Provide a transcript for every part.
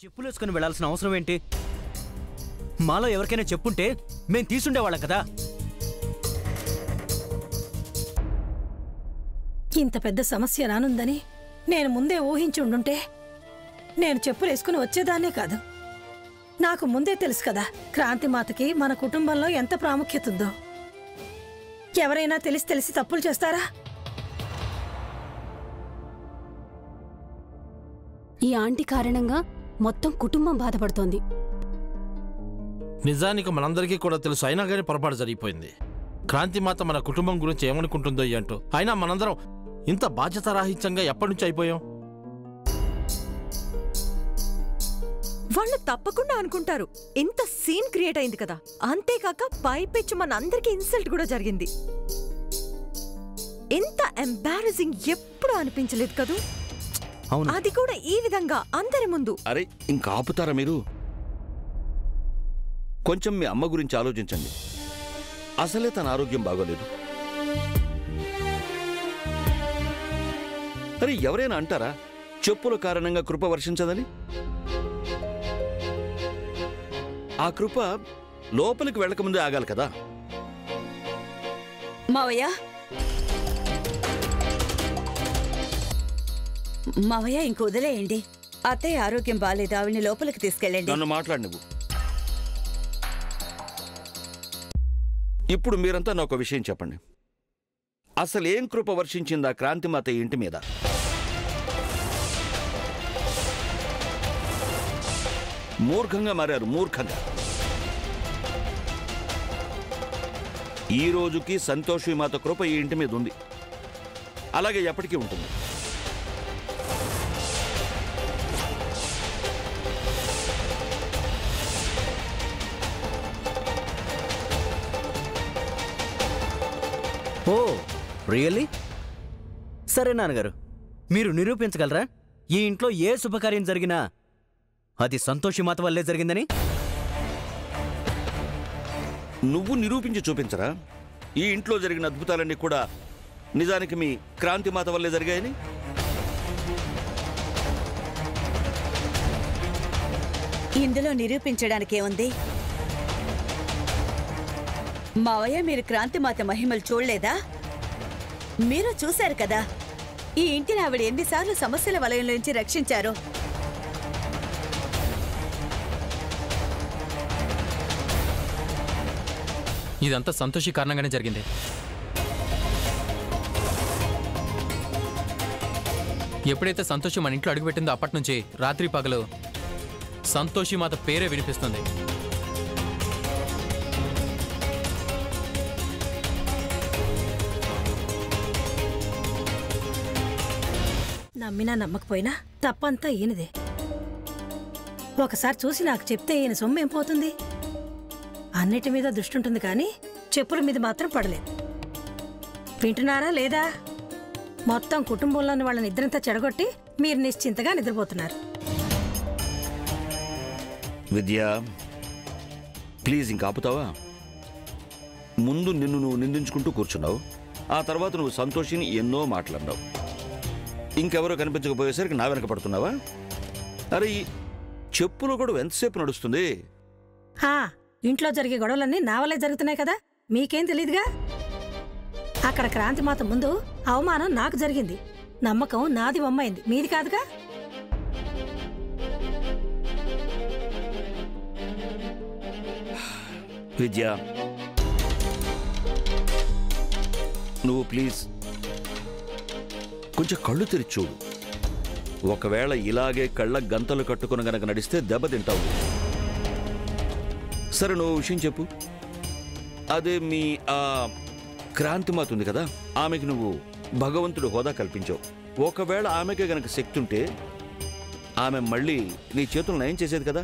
చెప్పులేసుకుని వెళ్లాల్సిన అవసరం ఏంటి? మాలో ఎవరికైనా చెప్పుంటే మేం తీసుండేవాళ్ళం కదా. ఇంత పెద్ద సమస్య రానుందని నేను ముందే ఊహించి ఉండుంటే నేను చెప్పులేసుకుని వచ్చేదాన్నే కాదు. నాకు ముందే తెలుసు కదా క్రాంతిమాతకి మన కుటుంబంలో ఎంత ప్రాముఖ్యత ఉందో. ఎవరైనా తెలిసి తప్పులు చేస్తారా? ఈ ఆంటీ కారణంగా మొత్తం కుటుంబం బాధపడుతోంది. నిజానికి మనందరికీ కూడా తెలుసు, అయినా కానీ పొరపాటు జరిగిపోయింది. క్రాంతిమాత మన కుటుంబం గురించి ఏమనుకుంటుందో ఏంటో. అయినా మనందరం ఇంత బాధ్యతారాహిత్యంగా ఎప్పటి నుంచి అయిపోయాం? వాళ్ళు తప్పకుండా అనుకుంటారు. ఇంత సీన్ క్రియేట్ అయింది కదా. అంతేకాక పైపెచ్చు మన అందరికి ఇన్సల్ట్ కూడా జరిగింది. ఎంత ఎంబారసింగ్ ఎప్పుడు అనిపించలేదు కదూ. అది కూడా ఈ విధంగా అందరి ముందు. అరే ఇంకా ఆపుతారా మీరు? కొంచెం మీ అమ్మ గురించి ఆలోచించండి. అసలే తన ఆరోగ్యం బాగోలేదు. అరే ఎవరైనా అంటారా చెప్పుల కారణంగా కృప వర్షించదని? ఆ కృప లోపలికి వెళ్ళకముందే ఆగాలి కదా. మావయ్య ఇంక వదిలేయండి. అత్తయ్య ఆరోగ్యం బాగాలేదు, ఆవిడ్ని లోపలికి తీసుకెళ్ళండి. నన్ను మాట్లాడి నువ్వు. ఇప్పుడు మీరంతా నాకు ఒక విషయం చెప్పండి. అసలేం కృప వర్షించిందా క్రాంతిమాత ఇంటి మీద? మూర్ఖంగా మారారు, మూర్ఖంగా. ఈ రోజుకి సంతోషి మాత కృప ఈ ఇంటి మీద ఉంది, అలాగే ఎప్పటికీ ఉంటుంది. ఓ రియల్లీ? సరే నాన్నగారు, మీరు నిరూపించగలరా ఈ ఇంట్లో ఏ శుభకార్యం జరిగినా అది సంతోషి మాత వల్లే జరిగిందని? నువ్వు నిరూపించి చూపించరా ఈ ఇంట్లో జరిగిన అద్భుతాలన్నీ కూడా నిజానికి మీ క్రాంతిమాత వల్లే జరిగాయని? ఇందులో నిరూపించడానికేముంది? మావయ్య మీరు క్రాంతిమాత మహిమలు చూడలేదా? మీరు చూశారు కదా ఈ ఇంటిని ఆవిడ ఎన్నిసార్లు సమస్యల వలయంలో నుంచి రక్షించారో. ఇదంతా సంతోషి కారణంగానే జరిగింది. ఎప్పుడైతే సంతోషి మన ఇంట్లో అడుగుపెట్టిందో అప్పటి నుంచి రాత్రి పగలు సంతోషి మాత పేరే వినిపిస్తుంది. నమ్మినా నమ్మకపోయినా తప్పంతా ఈయనదే. ఒకసారి చూసి నాకు చెప్తే ఈయన సొమ్ము ఏం పోతుంది? అన్నిటి మీద దృష్టి ఉంటుంది కానీ చెప్పుల మీద మాత్రం పడలేదు. వింటున్నారా లేదా? మొత్తం కుటుంబంలోని వాళ్ళని ఇద్దరంతా చెడగొట్టి మీరు నిశ్చింతగా నిద్రపోతున్నారు. విద్య ప్లీజ్ ఇంకా ఆపుతావా? ముందు నిన్ను నువ్వు నిందించుకుంటూ కూర్చున్నావు, ఆ తర్వాత నువ్వు సంతోషిని ఎన్నో మాట్లాడినావు. ఇంకెవరో కనిపించకపోయేసరికి నా వెనక పడుతున్నావా? అరే ఈ చెప్పులు కూడా ఎంతసేపు నడుస్తుంది? ఇంట్లో జరిగే గొడవలన్నీ నా వల్లే జరుగుతున్నాయి కదా, మీకేం తెలీదుగా? అక్కడ క్రాంతిమాత ముందు అవమానం నాకు జరిగింది. నమ్మకం నాది బొమ్మైంది, మీది కాదుగా. విద్య నువ్వు ప్లీజ్ కొంచెం కళ్ళు తెరిచి చూడు. ఒకవేళ ఇలాగే కళ్ళ గంతలు కట్టుకుని గనక నడిస్తే దెబ్బతింటావు. సరే నువ్వు విషయం చెప్పు. అదే మీ ఆ క్రాంతిమాత ఉంది కదా, ఆమెకి నువ్వు భగవంతుడు హోదా కల్పించావు. ఒకవేళ ఆమెకే గనక శక్తి ఉంటే ఆమె మళ్ళీ నీ చేతులు నయం చేసేది కదా.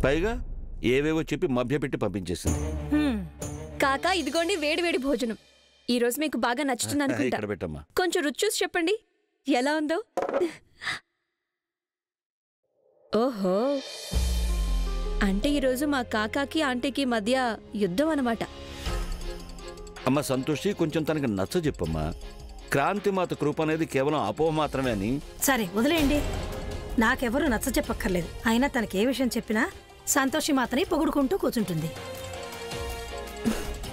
పైగా ఏవేవో చెప్పి మభ్యపెట్టి పంపించేసింది. కాకా ఇదిగోండి వేడి వేడి భోజనం. ఈ రోజు మీకు బాగా నచ్చుతుంది అనుకుంటా. కొంచెం రుచి చూసి చెప్పండి ఎలా ఉందో. ఓహో, అంటే ఈరోజు మా కాకాకి ఆంటీకి మధ్య యుద్ధం అన్నమాట. అమ్మ సంతోషి, కొంచెం తనకి నచ్చ చెప్పమ్మా. క్రాంతిమాత కృప అనేది కేవలం అపోహ మాత్రమే అని. సరే వదిలేయండి. నాకెవరూ నచ్చ చెప్పక్కర్లేదు. అయినా తనకే విషయం చెప్పినా సంతోషి మాతని పొగుడుకుంటూ కూర్చుంటుంది.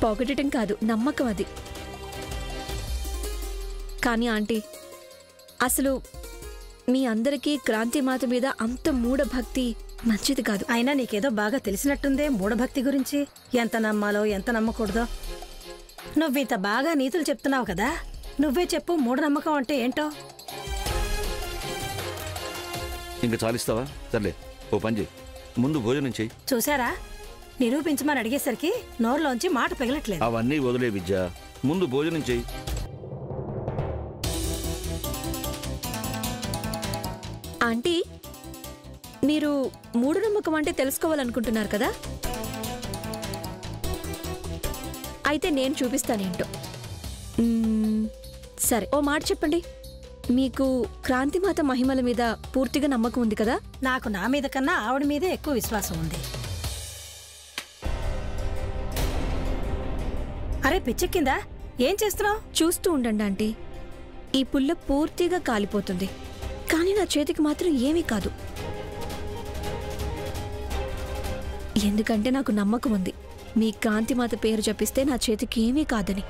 పొగడటం కాదు, నమ్మకం అది. కానీ ఆంటీ, అసలు మీ అందరికీ క్రాంతిమాత మీద అంత మూఢభక్తి మంచిది కాదు. అయినా నీకేదో బాగా తెలిసినట్టుందే మూఢభక్తి గురించి. ఎంత నమ్మాలో ఎంత నమ్మకూడదో. నువ్వింత బాగా నీతులు చెప్తున్నావు కదా, నువ్వే చెప్పు మూఢనమ్మకం అంటే ఏంటో. ఇంకా చాలిస్తావా? సర్లే, ఓ పని చేయి, ముందు భోజనం చెయ్యి. చూసారా, నిరూపించమని అడిగేసరికి నోరులోంచి మాట పిగలట్లేదు. అవన్నీ వదిలే విద్య, ముందు భోజనం చెయ్యి. ఆంటీ, మీరు మూఢనమ్మకం అంటే తెలుసుకోవాలనుకుంటున్నారు కదా? అయితే నేను చూపిస్తానేంటో. సరే, ఓ మాట చెప్పండి. మీకు క్రాంతిమాత మహిమల మీద పూర్తిగా నమ్మకం ఉంది కదా? నాకు నా మీద కన్నా ఆవిడ మీదే ఎక్కువ విశ్వాసం ఉంది. అరే పిచ్చెక్కిందా? ఏం చేస్తున్నావు? చూస్తూ ఉండండి ఆంటీ. ఈ పుల్ల పూర్తిగా కాలిపోతుంది, కానీ నా చేతికి మాత్రం ఏమీ కాదు. ఎందుకంటే నాకు నమ్మకం ఉంది, మీ క్రాంతిమాత పేరు జపిస్తే నా చేతికి ఏమీ కాదని.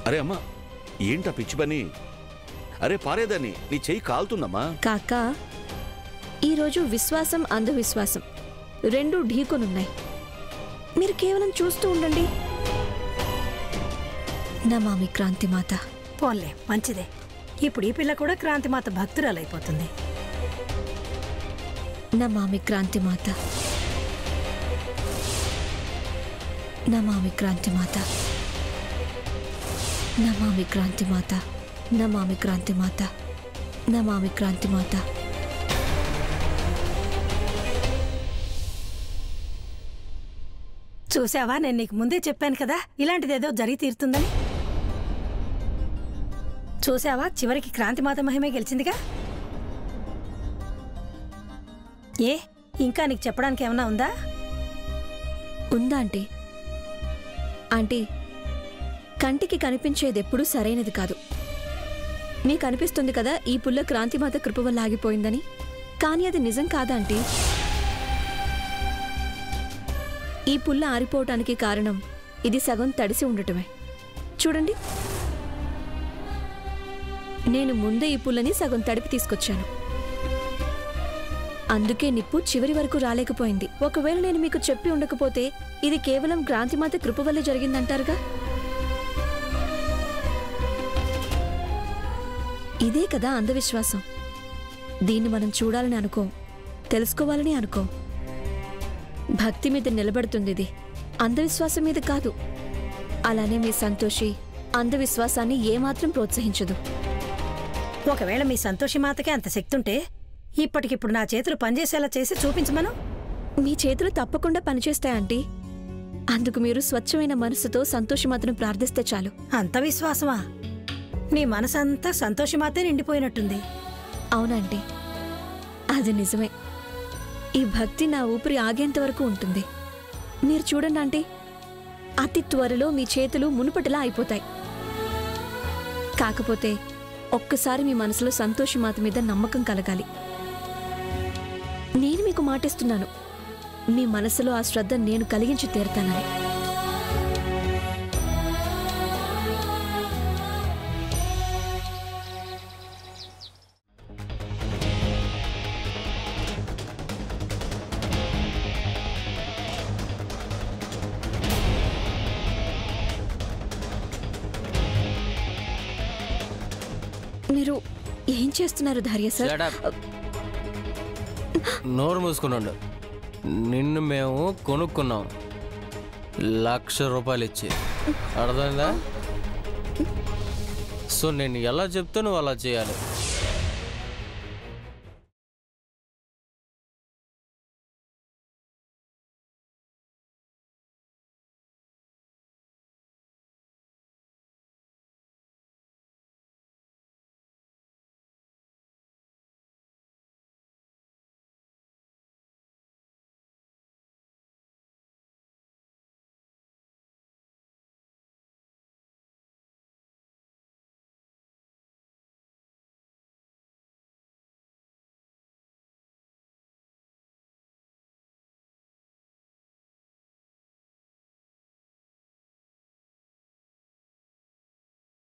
అరే అమ్మా, ఏంటా పిచ్చి పని? అరే పారేదాన్ని, నీ చెయ్యి కాలుతుందమ్మా. కాకా, ఈరోజు విశ్వాసం అంధవిశ్వాసం రెండూ ఢీకొనున్నాయి. మీరు కేవలం చూస్తూ ఉండండి. నమామి క్రాంతిమాత. పోన్లే, మంచిదే. ఇప్పుడు ఈ పిల్ల కూడా క్రాంతిమాత భక్తురాలైపోతుంది. నమామి క్రాంతిమాత. నమామి క్రాంతిమాత. నమామి క్రాంతిమాత. నమామి క్రాంతిమాత. నమామి క్రాంతిమాత. చూసావా, నేను నీకు ముందే చెప్పాను కదా ఇలాంటిదేదో జరిగి తీరుతుందని. చూసావా, చివరికి క్రాంతిమాత మహిమే గెలిచిందిగా. ఏ ఇంకా నీకు చెప్పడానికి ఏమన్నా ఉందా? ఉందా ఆంటీ? ఆంటీ, కంటికి కనిపించేదెప్పుడూ సరైనది కాదు. మీకు అనిపిస్తుంది కదా ఈ పుల్ల క్రాంతిమాత కృప వల్ల ఆగిపోయిందని, కానీ అది నిజం కాదా ఆంటీ? ఈ పుల్ల ఆరిపోవటానికి కారణం ఇది సగం తడిసి ఉండటమే. చూడండి, నేను ముందే ఈ పుల్లని సగం తడిపి తీసుకొచ్చాను. అందుకే నిప్పు చివరి వరకు రాలేకపోయింది. ఒకవేళ నేను మీకు చెప్పి ఉండకపోతే ఇది కేవలం క్రాంతిమాత కృప వల్లే జరిగిందంటారుగా. ఇదే కదా అంధవిశ్వాసం. దీన్ని మనం చూడాలని అనుకోం, తెలుసుకోవాలని అనుకోం. భక్తి మీద నిలబడుతుంది ఇది, అంధవిశ్వాసం మీద కాదు. అలానే మీ సంతోషి అంధవిశ్వాసాన్ని ఏమాత్రం ప్రోత్సహించదు. ఒకవేళ మీ సంతోషి మాతకే అంత శక్తి ఉంటే ఇప్పటికిప్పుడు నా చేతులు పనిచేసేలా చేసి చూపించమను. మీ చేతులు తప్పకుండా పనిచేస్తాయి ఆంటీ. అందుకు మీరు స్వచ్ఛమైన మనసుతో సంతోషి మాత్రం ప్రార్థిస్తే చాలు. అంత విశ్వాసమా? నీ మనసంతా సంతోషి మాతే నిండిపోయినట్టుంది. అవునండి, అది నిజమే. ఈ భక్తి నా ఊపిరి ఆగేంత వరకు ఉంటుంది. మీరు చూడండి ఆంటీ, అతి త్వరలో మీ చేతులు మునుపటిలా అయిపోతాయి. కాకపోతే ఒక్కసారి మీ మనసులో సంతోషి మాత మీద నమ్మకం కలగాలి. నేను మీకు మాటిస్తున్నాను, మీ మనసులో ఆ శ్రద్ధ నేను కలిగించి తీరుతానని. మీరు ఏం చేస్తున్నారు ధార్య సార్? నోరు మూసుకున్నాడు. నిన్ను మేము కొనుక్కున్నాం ₹1,00,000 ఇచ్చి, అర్థమైందా? సో నేను ఎలా చెప్తే నువ్వు అలా చేయాలి.